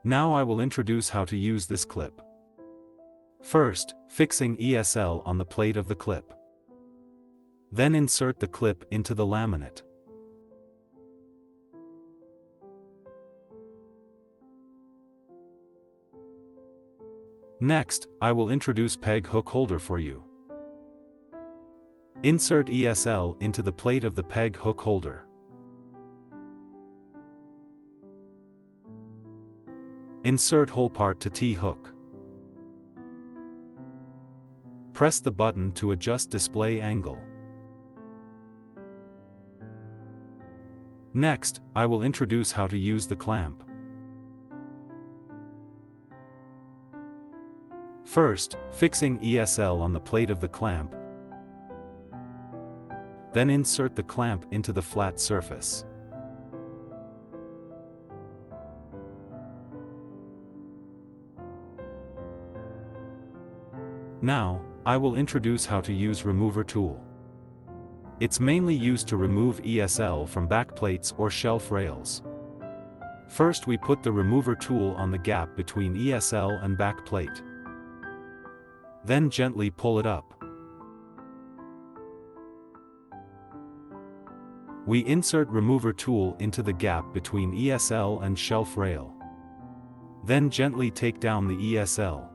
Now I will introduce how to use this clip. First, fixing ESL on the plate of the clip. Then insert the clip into the laminate. Next, I will introduce peg hook holder for you. Insert ESL into the plate of the peg hook holder. Insert hole part to T-hook. Press the button to adjust display angle. Next, I will introduce how to use the clamp. First, fixing ESL on the plate of the clamp. Then insert the clamp into the flat surface. Now, I will introduce how to use remover tool. It's mainly used to remove ESL from back plates or shelf rails. First we put the remover tool on the gap between ESL and back plate. Then gently pull it up. We insert remover tool into the gap between ESL and shelf rail. Then gently take down the ESL.